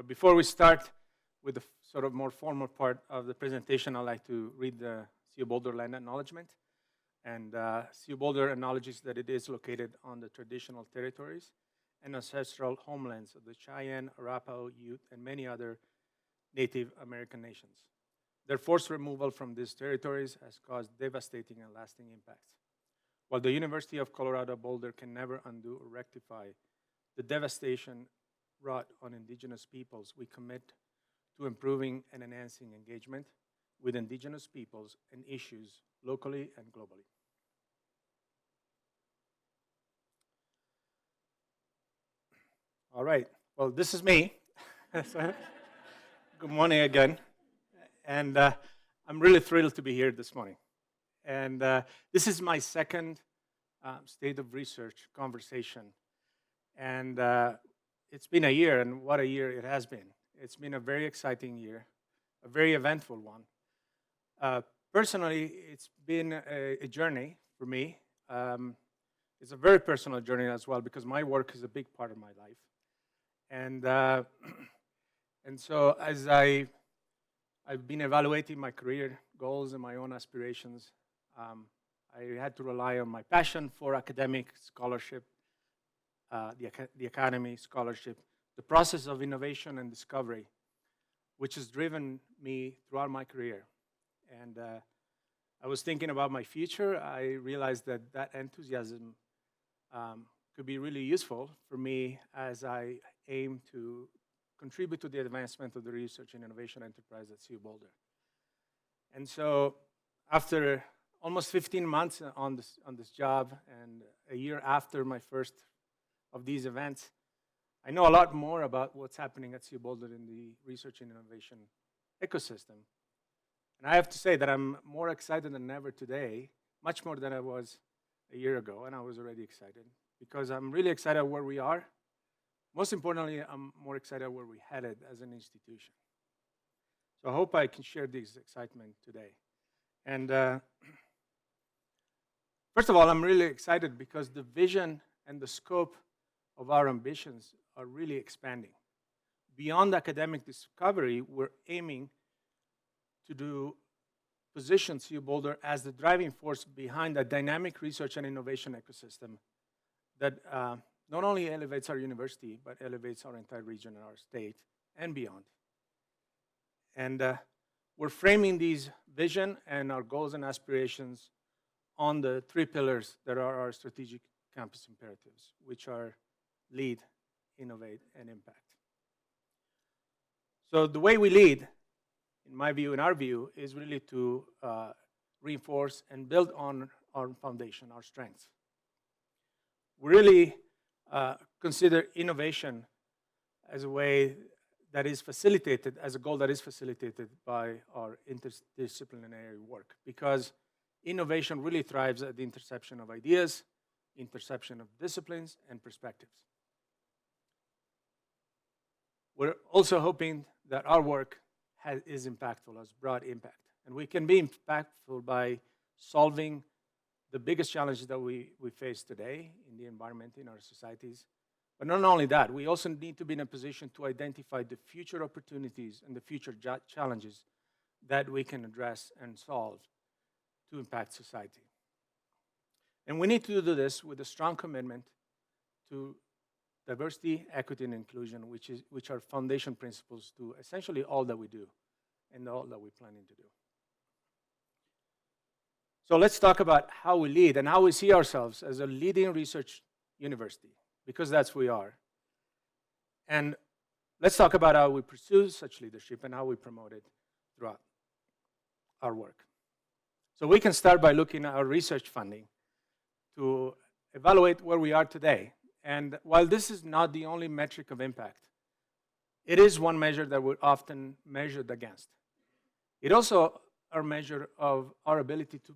before we start with the sort of more formal part of the presentation, I'd like to read the CU Boulder land acknowledgement. And CU Boulder acknowledges that it is located on the traditional territories and ancestral homelands of the Cheyenne, Arapaho, Ute, and many other Native American nations. Their forced removal from these territories has caused devastating and lasting impacts. While the University of Colorado Boulder can never undo or rectify the devastation wrought on Indigenous peoples, we commit to improving and enhancing engagement with Indigenous peoples and issues locally and globally. All right, well, this is me. Good morning again. And I'm really thrilled to be here this morning. And this is my second State of Research conversation. And it's been a year, and what a year it has been. It's been a very exciting year, a very eventful one. Personally, it's been a journey for me. It's a very personal journey as well, because my work is a big part of my life. And so as I've been evaluating my career goals and my own aspirations, I had to rely on my passion for academic scholarship, the academy scholarship, the process of innovation and discovery, which has driven me throughout my career. And I was thinking about my future. I realized that enthusiasm could be really useful for me as I aim to contribute to the advancement of the research and innovation enterprise at CU Boulder. And so after almost 15 months on this job and a year after my first of these events, I know a lot more about what's happening at CU Boulder in the research and innovation ecosystem. And I have to say that I'm more excited than ever today, much more than I was a year ago, and I was already excited, because I'm really excited where we are. Most importantly, I'm more excited where we're headed as an institution. So I hope I can share this excitement today. And first of all, I'm really excited because the vision and the scope of our ambitions are really expanding. Beyond academic discovery, we're aiming to position CU Boulder as the driving force behind a dynamic research and innovation ecosystem that not only elevates our university, but elevates our entire region and our state and beyond. And we're framing these vision and our goals and aspirations on the three pillars that are our strategic campus imperatives, which are lead, innovate, and impact. So the way we lead, in my view, in our view, is really to reinforce and build on our foundation, our strengths. We really consider innovation as a way that is facilitated, as a goal that is facilitated by our interdisciplinary work, because innovation really thrives at the intersection of ideas, intersection of disciplines, and perspectives. We're also hoping that our work is impactful, has broad impact. And we can be impactful by solving the biggest challenges that we face today in the environment, in our societies. But not only that, we also need to be in a position to identify the future opportunities and the future challenges that we can address and solve to impact society. And we need to do this with a strong commitment to diversity, equity, and inclusion, which are foundation principles to essentially all that we do and all that we're planning to do. So let's talk about how we lead and how we see ourselves as a leading research university, because that's who we are. And let's talk about how we pursue such leadership and how we promote it throughout our work. So we can start by looking at our research funding to evaluate where we are today. And while this is not the only metric of impact, it is one measure that we're often measured against. It also, our measure of our ability to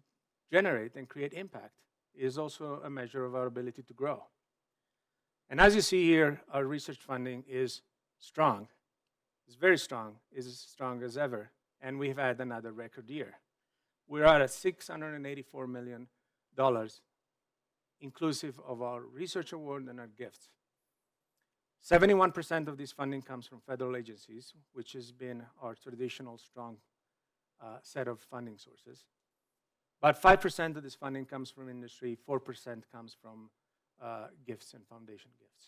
generate and create impact, is also a measure of our ability to grow. And as you see here, our research funding is strong. It's very strong. It's as strong as ever. And we've had another record year. We're at $684 million, inclusive of our research award and our gifts. 71% of this funding comes from federal agencies, which has been our traditional strong set of funding sources. About 5% of this funding comes from industry, 4% comes from gifts and foundation gifts.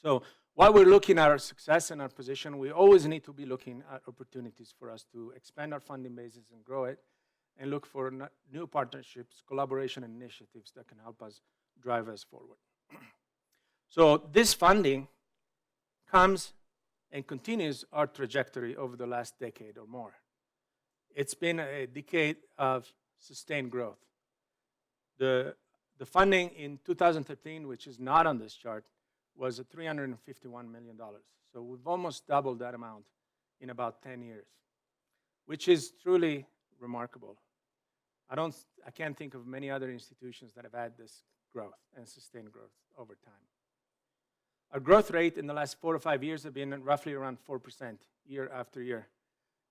So while we're looking at our success and our position, we always need to be looking at opportunities for us to expand our funding bases and grow it, and look for new partnerships, collaboration, and initiatives that can help us drive us forward. So this funding comes and continues our trajectory over the last decade or more. It's been a decade of sustained growth. The funding in 2013, which is not on this chart, was at $351 million. So we've almost doubled that amount in about 10 years, which is truly remarkable. I can't think of many other institutions that have had this growth and sustained growth over time. Our growth rate in the last 4 to 5 years have been roughly around 4% year after year.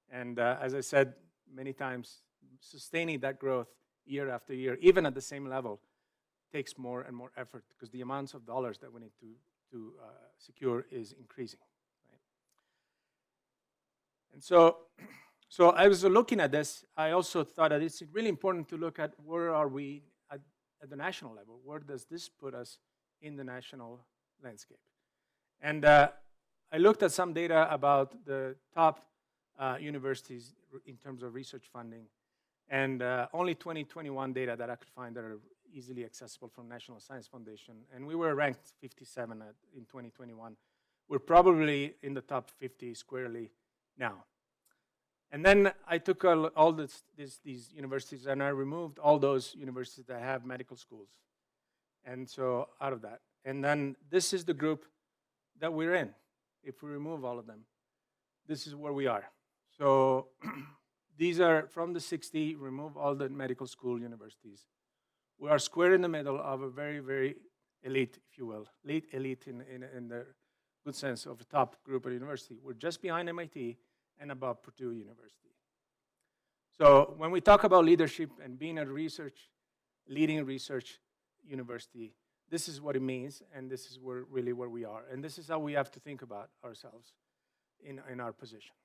And as I said many times, sustaining that growth year after year, even at the same level, takes more and more effort because the amounts of dollars that we need to secure is increasing. Right? And so I was looking at this, I also thought that it's really important to look at where are we at the national level. Where does this put us in the national landscape? And I looked at some data about the top universities in terms of research funding, and only 2021 data that I could find that are easily accessible from National Science Foundation, and we were ranked 57 in 2021. We're probably in the top 50 squarely now. And then I took all these universities and I removed all those universities that have medical schools, and so out of that. And then this is the group that we're in. If we remove all of them, this is where we are. So these are from the 60, remove all the medical school universities. We are square in the middle of a very, very elite, if you will, elite in the good sense of a top group of university. We're just behind MIT and above Purdue University. So when we talk about leadership and being a leading research university, this is what it means, and this is really where we are. And this is how we have to think about ourselves in our position.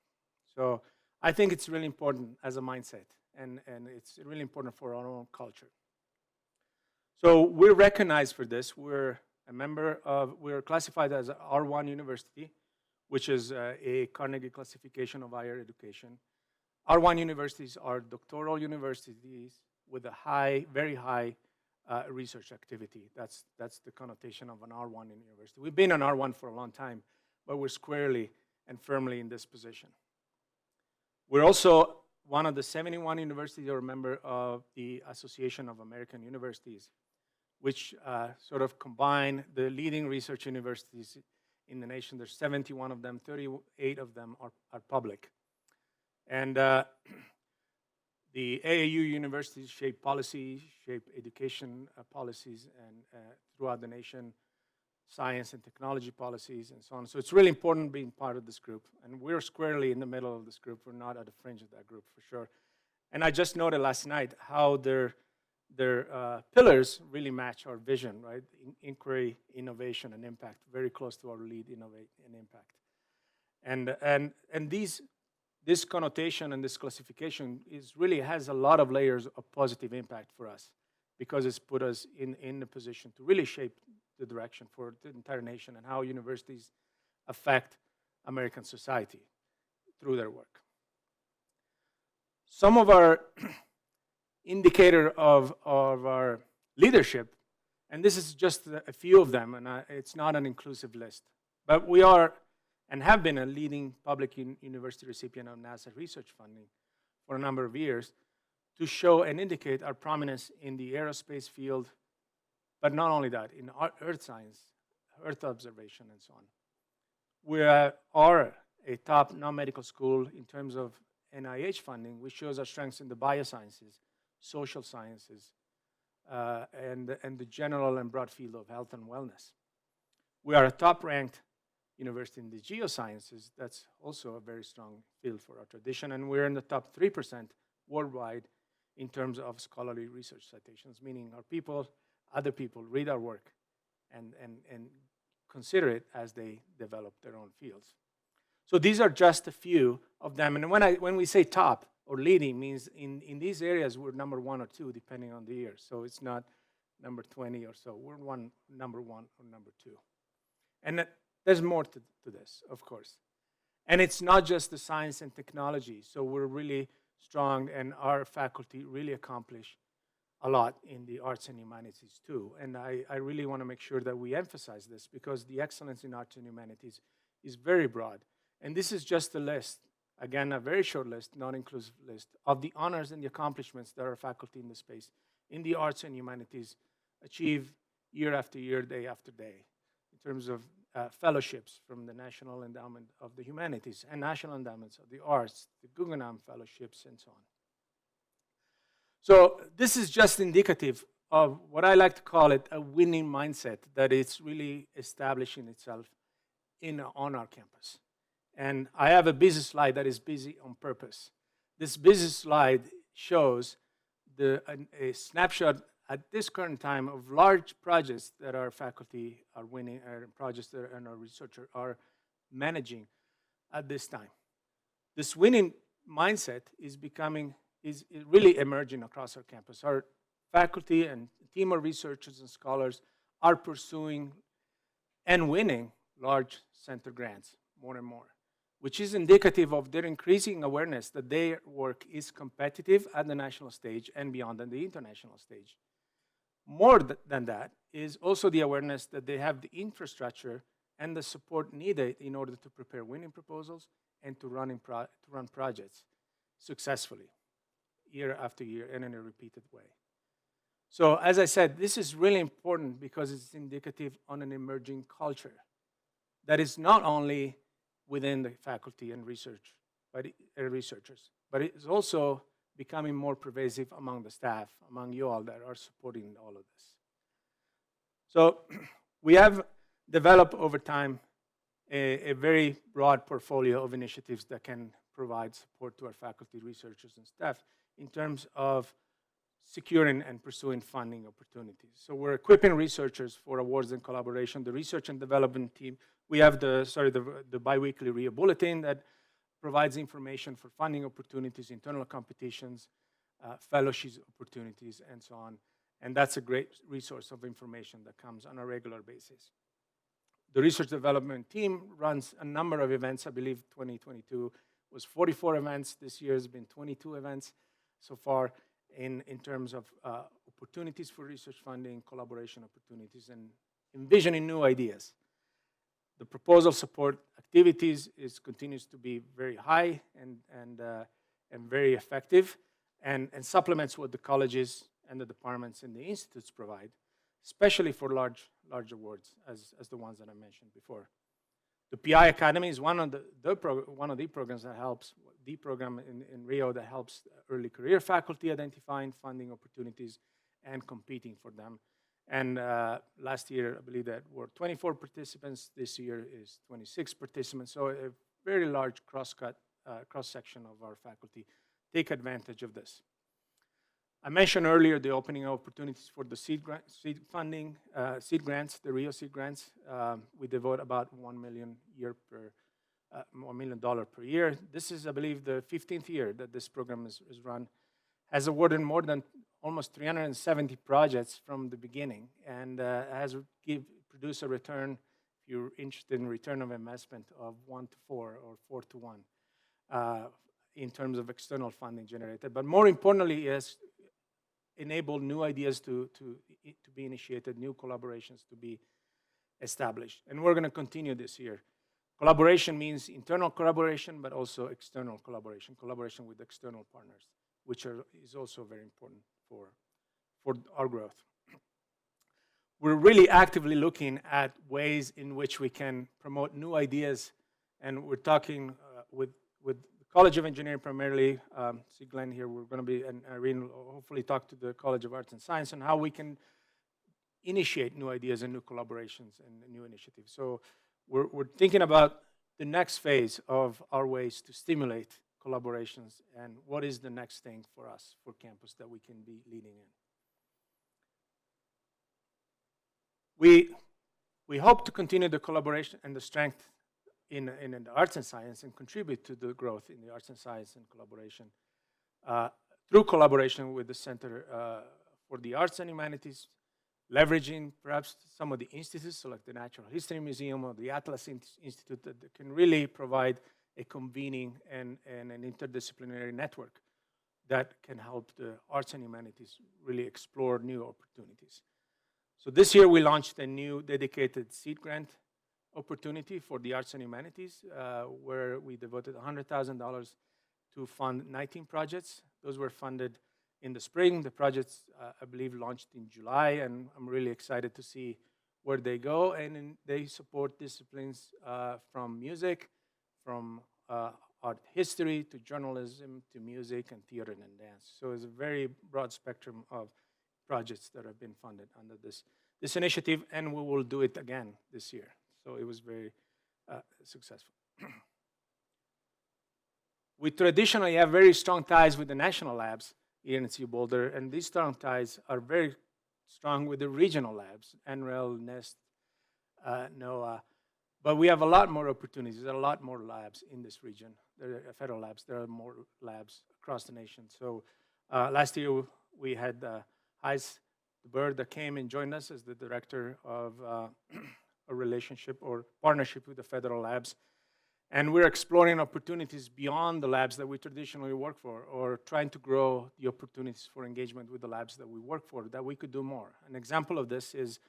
So I think it's really important as a mindset, and it's really important for our own culture. So we're recognized for this. We're classified as R1 university, which is a Carnegie classification of higher education. R1 universities are doctoral universities with a very high research activity. That's the connotation of an R1 university. We've been an R1 for a long time, but we're squarely and firmly in this position. We're also one of the 71 universities that are a member of the Association of American Universities, which sort of combine the leading research universities in the nation. There's 71 of them, 38 of them are public. And the AAU universities shape policy, shape education policies and throughout the nation, science and technology policies and so on. So it's really important being part of this group. And we're squarely in the middle of this group. We're not at the fringe of that group for sure. And I just noted last night how their pillars really match our vision, right? Inquiry, innovation, and impact, very close to our lead, innovate, and impact. And this connotation and this classification really has a lot of layers of positive impact for us because it's put us in a position to really shape the direction for the entire nation and how universities affect American society through their work. Some of our indicator of our leadership, and this is just a few of them, and it's not an inclusive list, but we are and have been a leading public university recipient of NASA research funding for a number of years to show and indicate our prominence in the aerospace field, but not only that, in earth science, earth observation, and so on. We are a top non-medical school in terms of NIH funding, which shows our strengths in the biosciences, social sciences, and the general and broad field of health and wellness. We are a top-ranked university in the geosciences. That's also a very strong field for our tradition, and we're in the top 3% worldwide in terms of scholarly research citations, meaning our people, other people read our work and consider it as they develop their own fields. So these are just a few of them. And when we say top or leading, means in these areas we're number 1 or 2, depending on the year. So it's not number 20 or so. We're number 1 or number 2. And there's more to this, of course. And it's not just the science and technology. So we're really strong, and our faculty really accomplish a lot in the arts and humanities too. And I really want to make sure that we emphasize this, because the excellence in arts and humanities is very broad. And this is just a list, again, a very short list, non-inclusive list, of the honors and the accomplishments that our faculty in the space, in the arts and humanities, achieve year after year, day after day, in terms of fellowships from the National Endowment of the Humanities and National Endowments of the Arts, the Guggenheim Fellowships, and so on. So this is just indicative of what I like to call it a winning mindset that is really establishing itself on our campus. And I have a busy slide that is busy on purpose. This busy slide shows a snapshot at this current time of large projects that our faculty are winning, or projects that our researchers are managing at this time. This winning mindset is really emerging across our campus. Our faculty and team of researchers and scholars are pursuing and winning large center grants more and more, which is indicative of their increasing awareness that their work is competitive at the national stage and beyond at the international stage. More than that is also the awareness that they have the infrastructure and the support needed in order to prepare winning proposals and to run projects successfully year after year and in a repeated way. So as I said, this is really important because it's indicative on an emerging culture that is not only within the faculty and researchers, but it is also becoming more pervasive among the staff, among you all that are supporting all of this. So we have developed over time a very broad portfolio of initiatives that can provide support to our faculty, researchers, and staff in terms of securing and pursuing funding opportunities. So we're equipping researchers for awards and collaboration. The research and development team, we have the biweekly RIO bulletin that provides information for funding opportunities, internal competitions, fellowship opportunities, and so on. And that's a great resource of information that comes on a regular basis. The research development team runs a number of events. I believe 2022 was 44 events. This year has been 22 events so far in terms of opportunities for research funding, collaboration opportunities, and envisioning new ideas. The proposal support activities continues to be very high and very effective, and supplements what the colleges and the departments and the institutes provide, especially for large awards as the ones that I mentioned before. The PI Academy is one of the programs that helps, the program in Rio that helps early career faculty identifying funding opportunities and competing for them. And last year, I believe that were 24 participants. This year is 26 participants. So a very large cross-section of our faculty take advantage of this. I mentioned earlier the opening of opportunities for the seed grants, the Rio seed grants. We devote about $1 million per year. This is, I believe, the 15th year that this program is run. Has awarded more than almost 370 projects from the beginning, and has produced a return, if you're interested in return of investment, of 1 to 4 or 4 to 1 in terms of external funding generated. But more importantly, it has enabled new ideas to be initiated, new collaborations to be established. And we're going to continue this year. Collaboration means internal collaboration, but also external collaboration with external partners, which is also very important for our growth. We're really actively looking at ways in which we can promote new ideas, and we're talking with the College of Engineering primarily. See Glenn here. We're going to be, and Irene will hopefully talk to the College of Arts and Science on how we can initiate new ideas and new collaborations and new initiatives. So we're thinking about the next phase of our ways to stimulate collaborations and what is the next thing for us, for campus, that we can be leading in. We hope to continue the collaboration and the strength in the arts and science and contribute to the growth in the arts and science and collaboration through collaboration with the Center for the Arts and Humanities, leveraging perhaps some of the institutes, so like the Natural History Museum or the Atlas Institute, that can really provide a convening and an interdisciplinary network that can help the arts and humanities really explore new opportunities. So this year we launched a new dedicated seed grant opportunity for the arts and humanities, where we devoted $100,000 to fund 19 projects. Those were funded in the spring. The projects, I believe, launched in July, and I'm really excited to see where they go. And they support disciplines from music, from art history, to journalism, to music, and theater and dance. So it's a very broad spectrum of projects that have been funded under this initiative, and we will do it again this year. So it was very successful. We traditionally have very strong ties with the national labs here in CU Boulder, and these strong ties are very strong with the regional labs, NREL, NEST, NOAA. But we have a lot more opportunities. There are a lot more labs in this region. There are federal labs. There are more labs across the nation. So last year we had Heis the Bird that came and joined us as the director of a relationship or partnership with the federal labs. And we're exploring opportunities beyond the labs that we traditionally work for, or trying to grow the opportunities for engagement with the labs that we work for, that we could do more. An example of this is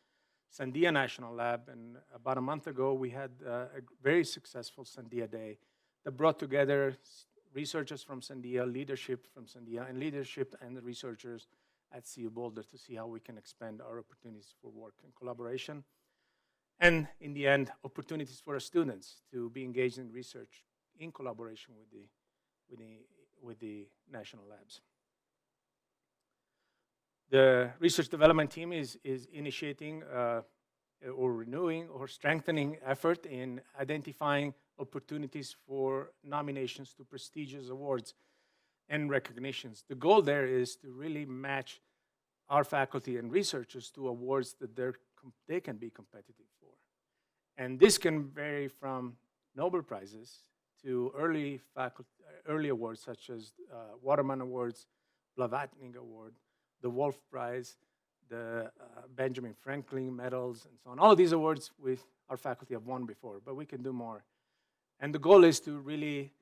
Sandia National Lab, and about a month ago we had a very successful Sandia Day that brought together researchers from Sandia, leadership from Sandia, and leadership and the researchers at CU Boulder to see how we can expand our opportunities for work and collaboration. And in the end, opportunities for our students to be engaged in research in collaboration with the national labs. The research development team is initiating or renewing or strengthening effort in identifying opportunities for nominations to prestigious awards and recognitions. The goal there is to really match our faculty and researchers to awards that they can be competitive for. And this can vary from Nobel Prizes to early awards such as Waterman Awards, Blavatnik Award, the Wolf Prize, the Benjamin Franklin Medals, and so on. All of these awards our faculty have won before, but we can do more. And the goal is to really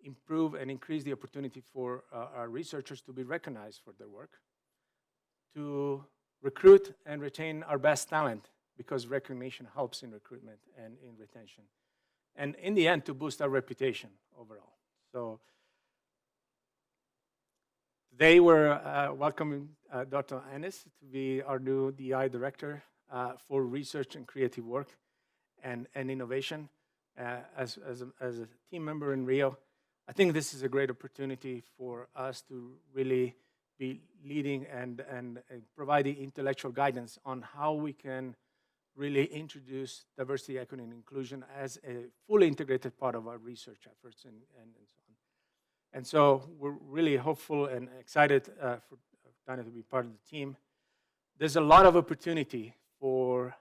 improve and increase the opportunity for our researchers to be recognized for their work, to recruit and retain our best talent, because recognition helps in recruitment and in retention. And in the end, to boost our reputation overall. So today we're welcoming Dr. Ennis to be our new DI director for research and creative work and innovation. As a team member in Rio, I think this is a great opportunity for us to really be leading and providing intellectual guidance on how we can really introduce diversity, equity, and inclusion as a fully integrated part of our research efforts and so on. And so we're really hopeful and excited for Tanya to be part of the team. There's a lot of opportunity for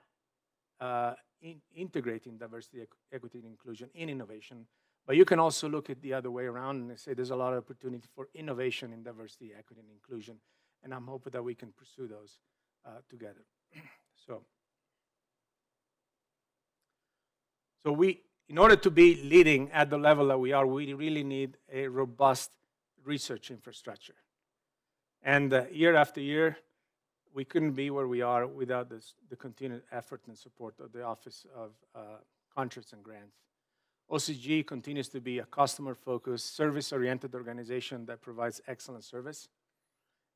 integrating diversity, equity, and inclusion in innovation, but you can also look at the other way around and say there's a lot of opportunity for innovation in diversity, equity, and inclusion, and I'm hoping that we can pursue those together. So in order to be leading at the level that we are, we really need a robust research infrastructure. And year after year, we couldn't be where we are without the continued effort and support of the Office of Contracts and Grants. OCG continues to be a customer-focused, service-oriented organization that provides excellent service.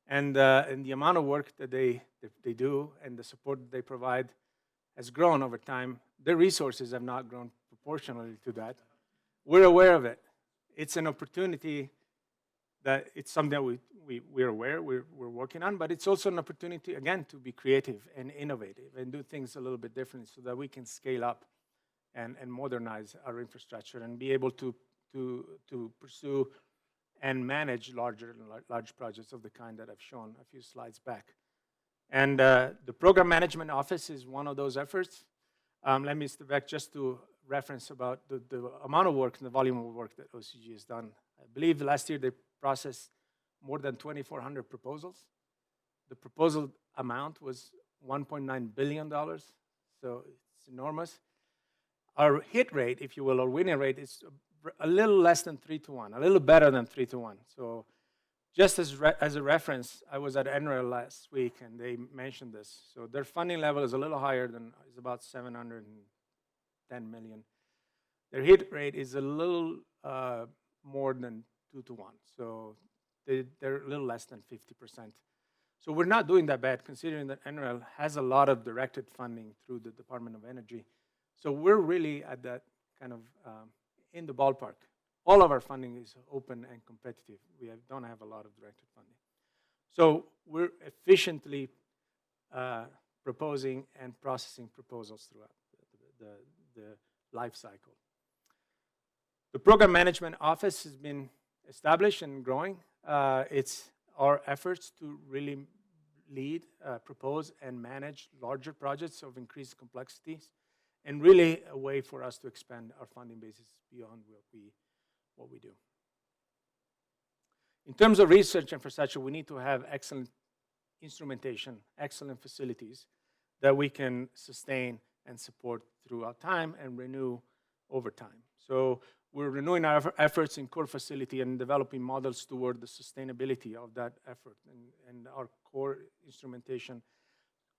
And the amount of work that they do and the support that they provide has grown over time. Their resources have not grown proportionally to that. We're aware of it. It's an opportunity that it's something that we're aware we're working on, but it's also an opportunity, again, to be creative and innovative and do things a little bit differently so that we can scale up and modernize our infrastructure and be able to pursue and manage large projects of the kind that I've shown a few slides back. And the Program Management Office is one of those efforts. Let me step back just to reference about the amount of work and the volume of work that OCG has done. I believe last year they processed more than 2,400 proposals. The proposal amount was $1.9 billion, so it's enormous. Our hit rate, if you will, or winning rate, is a little less than 3-1, a little better than 3-1. So just as a reference, I was at NREL last week, and they mentioned this. So their funding level is a little higher is about 710 million. Their hit rate is a little more than 2-1. So they're a little less than 50%. So we're not doing that bad, considering that NREL has a lot of directed funding through the Department of Energy. So we're really at that kind of in the ballpark. All of our funding is open and competitive. We don't have a lot of directed funding. So we're efficiently proposing and processing proposals throughout the life cycle. The Program Management Office has been established and growing. It's our efforts to really lead, propose, and manage larger projects of increased complexities, and really a way for us to expand our funding basis beyond what we do. In terms of research infrastructure, we need to have excellent instrumentation, excellent facilities that we can sustain and support throughout time and renew over time. So we're renewing our efforts in core facility and developing models toward the sustainability of that effort. And our core instrumentation,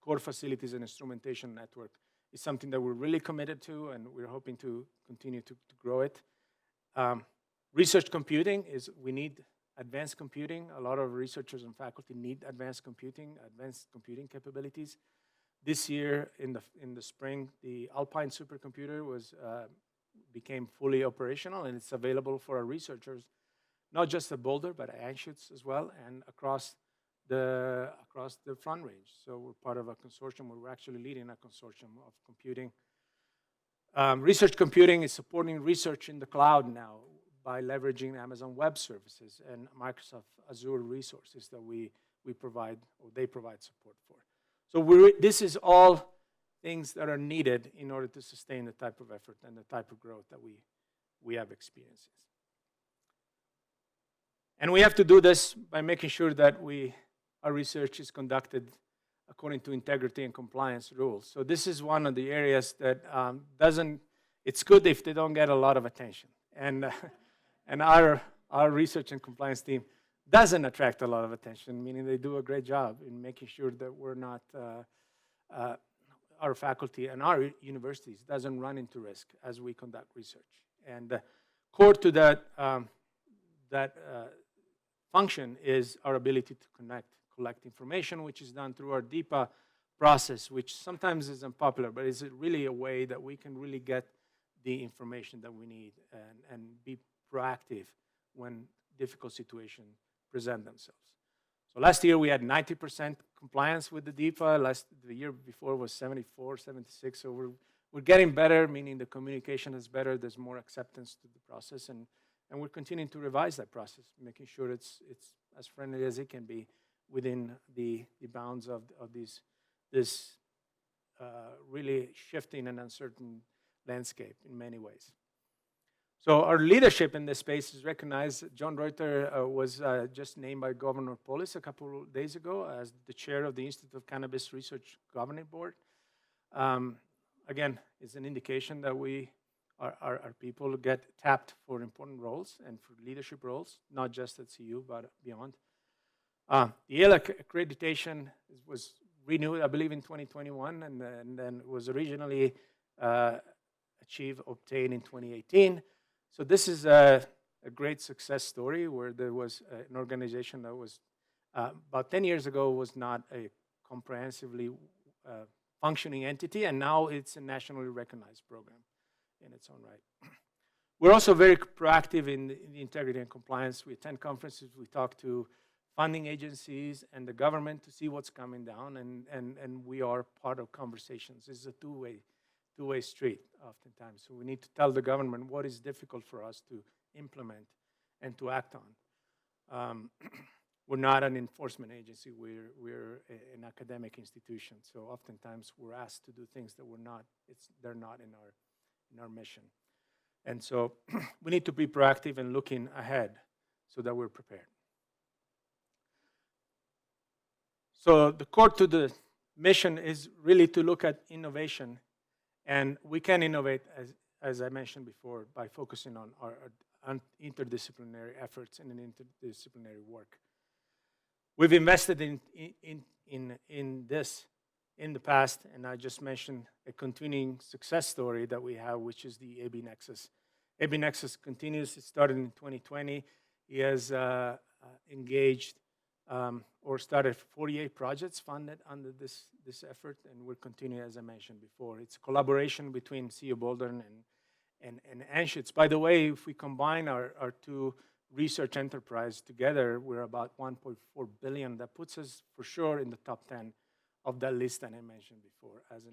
core facilities and instrumentation network is something that we're really committed to, and we're hoping to continue to grow it. Research computing we need advanced computing. A lot of researchers and faculty need advanced computing capabilities. This year, in the spring, the Alpine supercomputer became fully operational, and it's available for our researchers, not just at Boulder, but at Anschutz as well, and across the Front Range. So we're part of a consortium where we're actually leading a consortium of computing. Research computing is supporting research in the cloud now by leveraging Amazon Web Services and Microsoft Azure resources that we provide, or they provide support for. So this is all things that are needed in order to sustain the type of effort and the type of growth that we have experienced. And we have to do this by making sure that our research is conducted according to integrity and compliance rules. So this is one of the areas that it's good if they don't get a lot of attention. And our research and compliance team doesn't attract a lot of attention, meaning they do a great job in making sure that we're not, our faculty and our universities doesn't run into risk as we conduct research. And core to that function is our ability to collect information, which is done through our DEPA process, which sometimes is unpopular, but is really a way that we can really get the information that we need and be proactive when difficult situations present themselves. So last year we had 90% compliance with the DEPA. The year before was 74, 76. So we're getting better, meaning the communication is better. There's more acceptance to the process, and we're continuing to revise that process, making sure it's as friendly as it can be within the bounds of this really shifting and uncertain landscape in many ways. So our leadership in this space is recognized. John Reuter was just named by Governor Polis a couple of days ago as the chair of the Institute of Cannabis Research Governing Board. Again, it's an indication that our people get tapped for important roles and for leadership roles, not just at CU, but beyond. The Yale accreditation was renewed, I believe, in 2021, and then was originally obtained in 2018. So this is a great success story where there was an organization that was, about 10 years ago, was not a comprehensively functioning entity, and now it's a nationally recognized program in its own right. We're also very proactive in the integrity and compliance. We attend conferences, we talk to funding agencies and the government to see what's coming down, and we are part of conversations. It's a two-way street oftentimes. So we need to tell the government what is difficult for us to implement and to act on. we're not an enforcement agency. We're an academic institution. So oftentimes we're asked to do things that they're not in our mission. And so we need to be proactive and looking ahead so that we're prepared. So the core to the mission is really to look at innovation, and we can innovate, as I mentioned before, by focusing on our interdisciplinary efforts and in interdisciplinary work. We've invested in this in the past, and I just mentioned a continuing success story that we have, which is the AB Nexus. AB Nexus continues. It started in 2020. He has engaged or started 48 projects funded under this effort, and we're continuing, as I mentioned before. It's a collaboration between CU Boulder and Anschutz. By the way, if we combine our two research enterprise together, we're about 1.4 billion. That puts us for sure in the top 10 of that list that I mentioned before as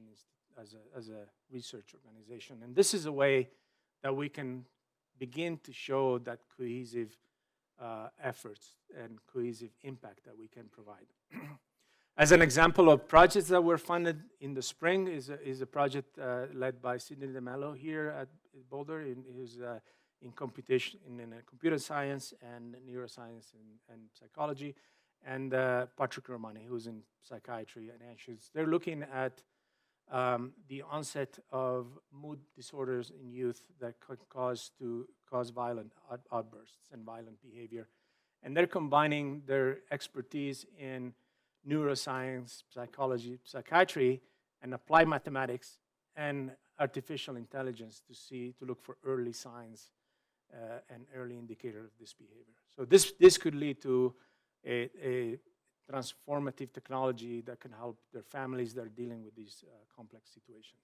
a research organization. And this is a way that we can begin to show that cohesive efforts and cohesive impact that we can provide. As an example of projects that were funded in the spring is a project led by Sidney DeMello here at Boulder. He's in computation, in computer science and neuroscience and psychology, and Patrick Romani, who's in psychiatry at Anschutz. They're looking at the onset of mood disorders in youth that could cause violent outbursts and violent behavior. And they're combining their expertise in neuroscience, psychology, psychiatry, and applied mathematics and artificial intelligence to look for early signs and early indicator of this behavior. So this could lead to a transformative technology that can help their families that are dealing with these complex situations.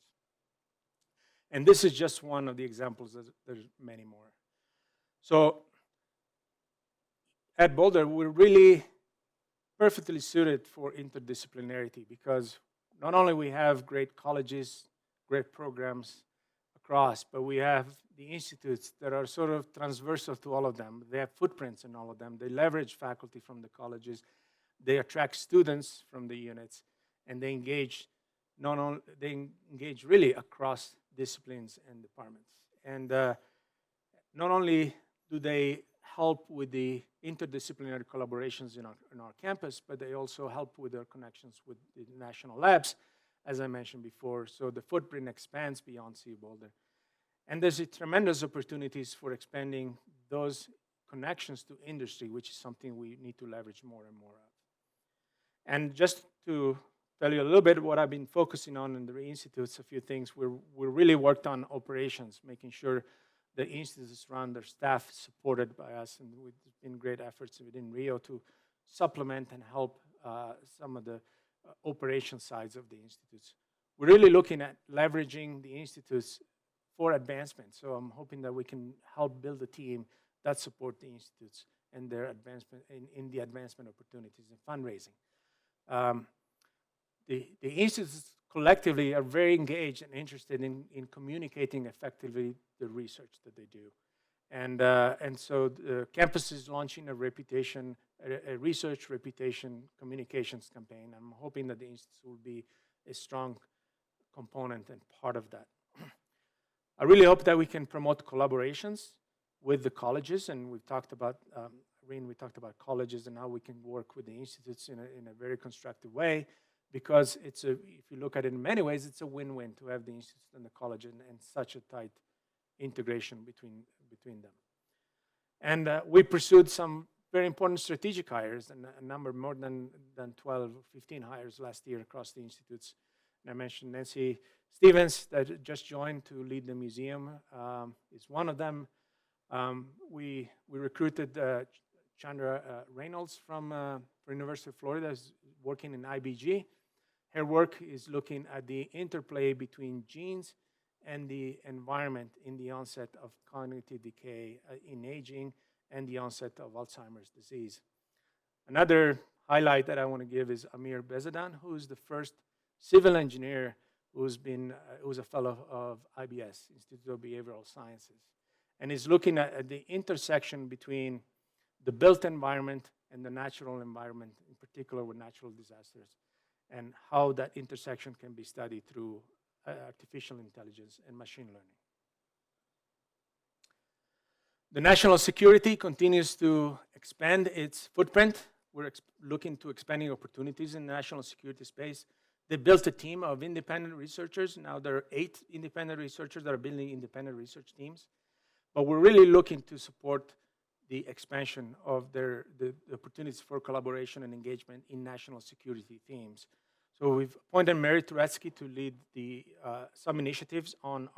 And this is just one of the examples. There's many more. So at Boulder, we're really perfectly suited for interdisciplinarity because not only we have great colleges, great programs across, but we have the institutes that are sort of transversal to all of them. They have footprints in all of them. They leverage faculty from the colleges. They attract students from the units, and they engage really across disciplines and departments. And not only do they help with the interdisciplinary collaborations in our campus, but they also help with their connections with the national labs, as I mentioned before. So the footprint expands beyond CU Boulder. And there's tremendous opportunities for expanding those connections to industry, which is something we need to leverage more and more of. And just to tell you a little bit what I've been focusing on in the institutes, a few things. We really worked on operations, making sure the institutes run their staff supported by us, and we've been great efforts within Rio to supplement and help some of the operation sides of the institutes. We're really looking at leveraging the institutes for advancement. So I'm hoping that we can help build a team that support the institutes and their advancement in the advancement opportunities and fundraising. The institutes collectively are very engaged and interested in communicating effectively the research that they do. And so the campus is launching a research reputation communications campaign. I'm hoping that the institutes will be a strong component and part of that. I really hope that we can promote collaborations with the colleges, and we've talked about, we talked about colleges and how we can work with the institutes in a very constructive way, because if you look at it in many ways, it's a win-win to have the institutes and the college and such a tight integration between them. And we pursued some very important strategic hires, and a number more than 12 or 15 hires last year across the institutes. And I mentioned Nancy Stevens that just joined to lead the museum is one of them. We recruited Chandra Reynolds from University of Florida, is working in IBG. Her work is looking at the interplay between genes and the environment in the onset of cognitive decay in aging and the onset of Alzheimer's disease. Another highlight that I want to give is Amir Bezadan, who is the first civil engineer who's a fellow of IBS, Institute of Behavioral Sciences, and is looking at the intersection between the built environment and the natural environment, in particular with natural disasters, and how that intersection can be studied through artificial intelligence and machine learning. The national security continues to expand its footprint. We're looking to expanding opportunities in the national security space. They built a team of independent researchers. Now there are 8 independent researchers that are building independent research teams. But we're really looking to support the expansion of the opportunities for collaboration and engagement in national security themes. So we've appointed Mary Turetsky to lead some initiatives on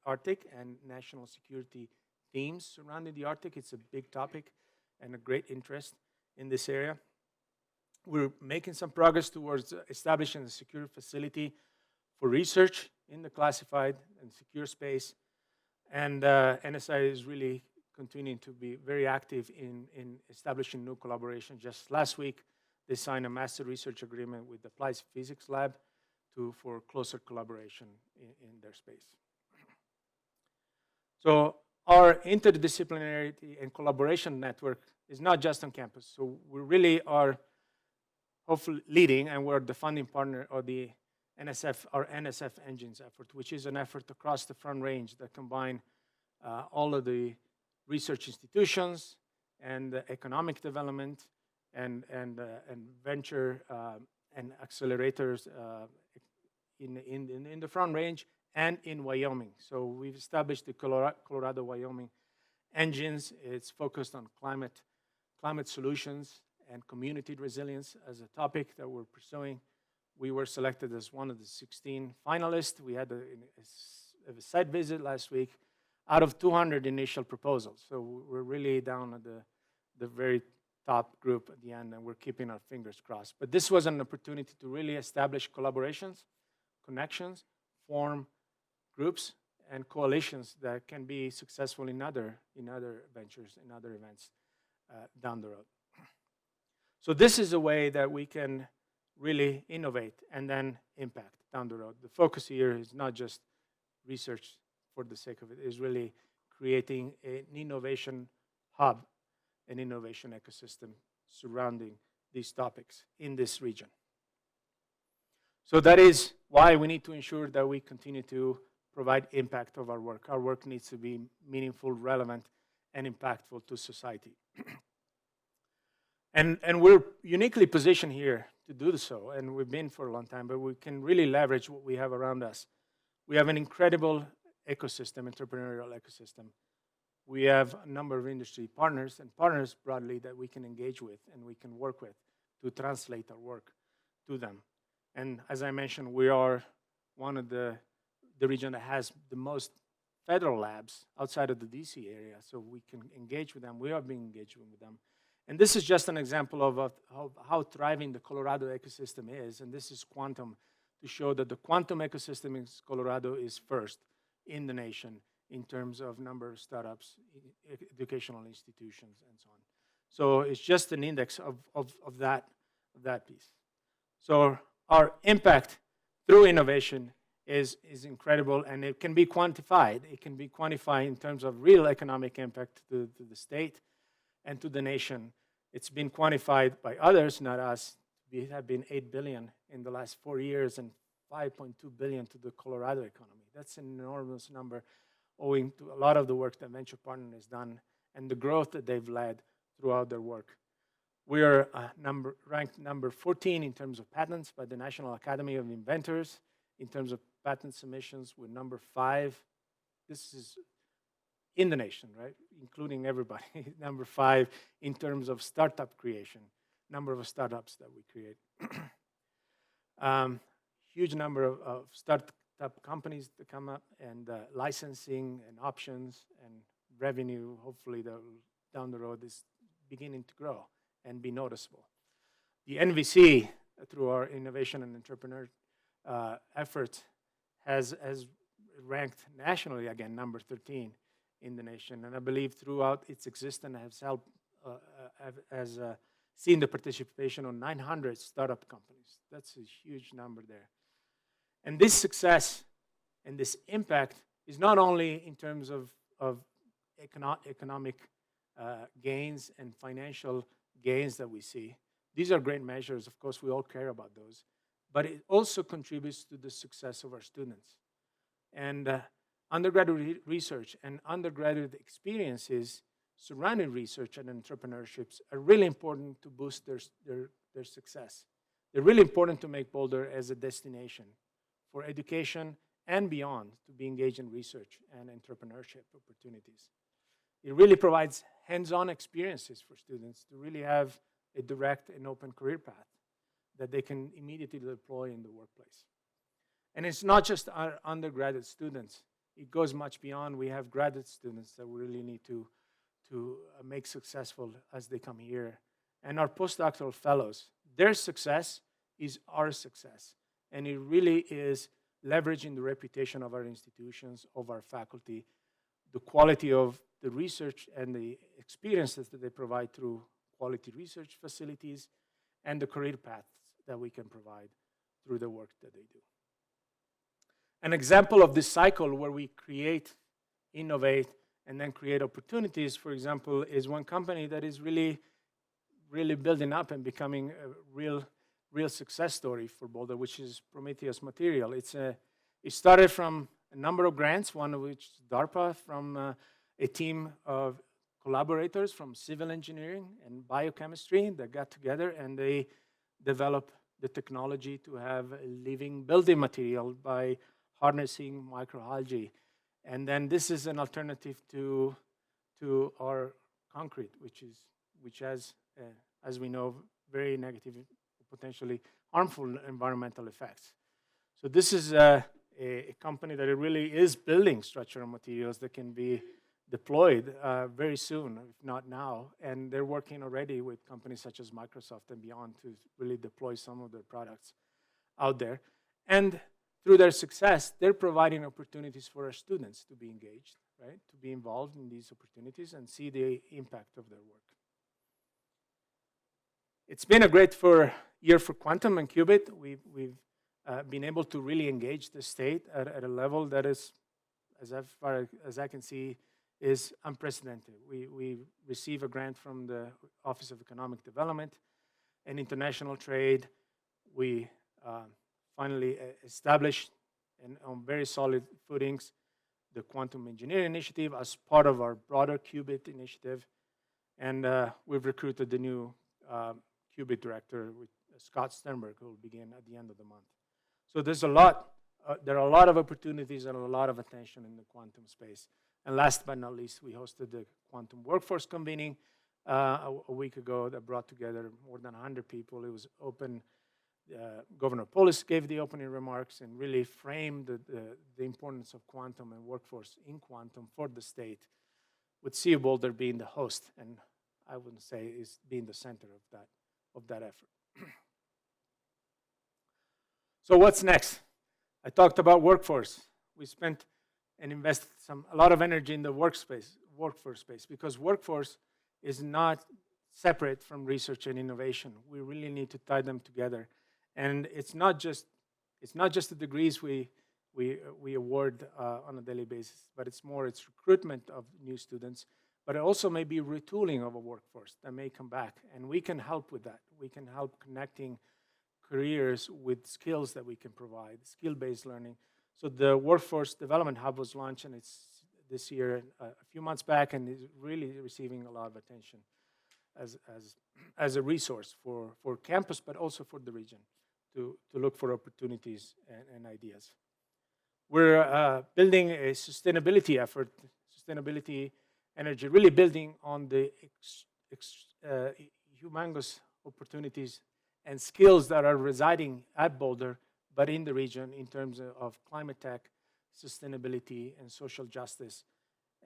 Arctic and national security themes surrounding the Arctic. It's a big topic and a great interest in this area. We're making some progress towards establishing a secure facility for research in the classified and secure space. And NSI is really continuing to be very active in establishing new collaboration. Just last week, they signed a master research agreement with the Applied Physics Lab for closer collaboration in their space. So our interdisciplinarity and collaboration network is not just on campus. So we really are hopefully leading, and we're the funding partner of the our NSF Engines effort, which is an effort across the Front Range that combine all of the research institutions and economic development and venture and accelerators in the Front Range and in Wyoming. So we've established the Colorado-Wyoming Engines. It's focused on climate solutions and community resilience as a topic that we're pursuing. We were selected as one of the 16 finalists. We had a site visit last week out of 200 initial proposals. So we're really down at the very top group at the end, and we're keeping our fingers crossed. But this was an opportunity to really establish collaborations, connections, form groups and coalitions that can be successful in other ventures, in other events down the road. So this is a way that we can really innovate and then impact down the road. The focus here is not just research for the sake of it, is really creating an innovation hub, an innovation ecosystem surrounding these topics in this region. So that is why we need to ensure that we continue to provide impact of our work. Our work needs to be meaningful, relevant, and impactful to society. And we're uniquely positioned here to do so, and we've been for a long time, but we can really leverage what we have around us. We have an incredible ecosystem, entrepreneurial ecosystem. We have a number of industry partners and partners broadly that we can engage with and we can work with to translate our work to them. And as I mentioned, we are one of the region that has the most federal labs outside of the DC area, so we can engage with them. We are being engaged with them. And this is just an example of how thriving the Colorado ecosystem is, and this is quantum, to show that the quantum ecosystem in Colorado is first in the nation in terms of number of startups, educational institutions, and so on. So it's just an index of that piece. So our impact through innovation is incredible, and it can be quantified. It can be quantified in terms of real economic impact to the state and to the nation. It's been quantified by others, not us. We have been $8 billion in the last 4 years and $5.2 billion to the Colorado economy. That's an enormous number, owing to a lot of the work that Venture Partner has done and the growth that they've led throughout their work. We are ranked number 14 in terms of patents by the National Academy of Inventors. In terms of patent submissions, we're number 5. This is in the nation, right? Including everybody. Number 5 in terms of startup creation, number of startups that we create. Huge number of startup companies that come up, and licensing and options and revenue, hopefully down the road, is beginning to grow and be noticeable. The NVC, through our innovation and entrepreneur efforts, has ranked nationally, again, number 13 in the nation. And I believe throughout its existence has seen the participation of 900 startup companies. That's a huge number there. And this success and this impact is not only in terms of economic gains and financial gains that we see. These are great measures. Of course, we all care about those. But it also contributes to the success of our students. And undergraduate research and undergraduate experiences surrounding research and entrepreneurships are really important to boost their success. They're really important to make Boulder as a destination for education and beyond to be engaged in research and entrepreneurship opportunities. It really provides hands-on experiences for students to really have a direct and open career path that they can immediately deploy in the workplace. And it's not just our undergraduate students. It goes much beyond. We have graduate students that we really need to make successful as they come here. And our postdoctoral fellows, their success is our success. And it really is leveraging the reputation of our institutions, of our faculty, the quality of the research and the experiences that they provide through quality research facilities, and the career paths that we can provide through the work that they do. An example of this cycle where we create, innovate, and then create opportunities, for example, is one company that is really building up and becoming a real success story for Boulder, which is Prometheus Material. It started from a number of grants, one of which is DARPA, from a team of collaborators from civil engineering and biochemistry that got together, and they developed the technology to have a living building material by harnessing microalgae. And then this is an alternative to our concrete, which has, as we know, very negative, potentially harmful environmental effects. So this is a company that really is building structural materials that can be deployed very soon, if not now. And they're working already with companies such as Microsoft and beyond to really deploy some of their products out there. And through their success, they're providing opportunities for our students to be engaged, right? To be involved in these opportunities and see the impact of their work. It's been a great year for quantum and qubit. We've been able to really engage the state at a level that is, as far as I can see, is unprecedented. We receive a grant from the Office of Economic Development and International Trade. We finally established, and on very solid footings, the Quantum Engineering Initiative as part of our broader qubit initiative. And we've recruited the new qubit director, with Scott Sternberg, who will begin at the end of the month. So there are a lot of opportunities and a lot of attention in the quantum space. And last but not least, we hosted the Quantum Workforce Convening a week ago that brought together more than 100 people. It was open. Governor Polis gave the opening remarks and really framed the importance of quantum and workforce in quantum for the state, with CU Boulder being the host, and I wouldn't say is being the center of that effort. So what's next? I talked about workforce. We spent and invested a lot of energy in the workforce space, because workforce is not separate from research and innovation. We really need to tie them together. And it's not just the degrees we award on a daily basis, but it's recruitment of new students, but it also may be retooling of a workforce that may come back. And we can help with that. We can help connecting careers with skills that we can provide, skill-based learning. So the Workforce Development Hub was launched, and it's this year, a few months back, and is really receiving a lot of attention as a resource for campus, but also for the region to look for opportunities and ideas. We're building a sustainability effort, sustainability energy, really building on the humongous opportunities and skills that are residing at Boulder, but in the region in terms of climate tech, sustainability, and social justice,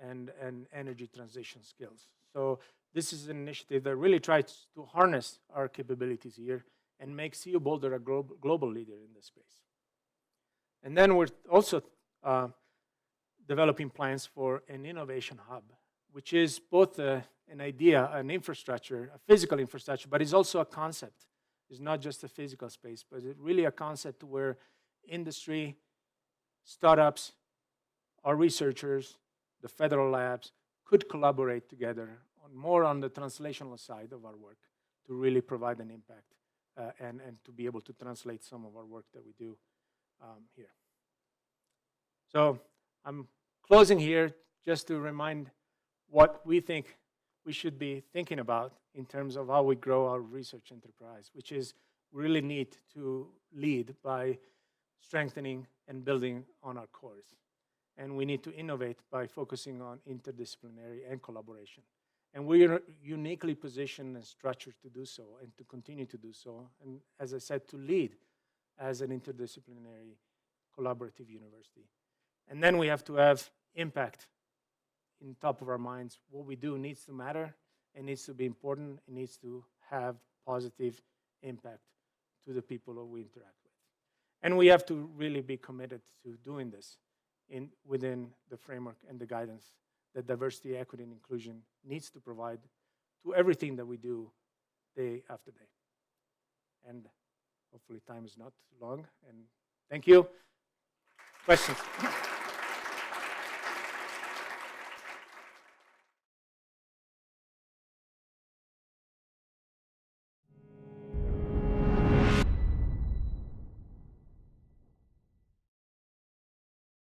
and energy transition skills. So this is an initiative that really tries to harness our capabilities here and make CU Boulder a global leader in this space. And then we're also developing plans for an innovation hub, which is both an idea, an infrastructure, a physical infrastructure, but it's also a concept. It's not just a physical space, but it's really a concept where industry, startups, our researchers, the federal labs could collaborate together more on the translational side of our work to really provide an impact and to be able to translate some of our work that we do here. So I'm closing here just to remind what we think we should be thinking about in terms of how we grow our research enterprise, which is really need to lead by strengthening and building on our cores. And we need to innovate by focusing on interdisciplinary and collaboration. And we are uniquely positioned and structured to do so and to continue to do so. And as I said, to lead as an interdisciplinary collaborative university. And then we have to have impact in top of our minds. What we do needs to matter, it needs to be important, it needs to have positive impact to the people that we interact with. And we have to really be committed to doing this within the framework and the guidance that diversity, equity, and inclusion needs to provide to everything that we do day after day. And hopefully time is not long. And thank you. Questions?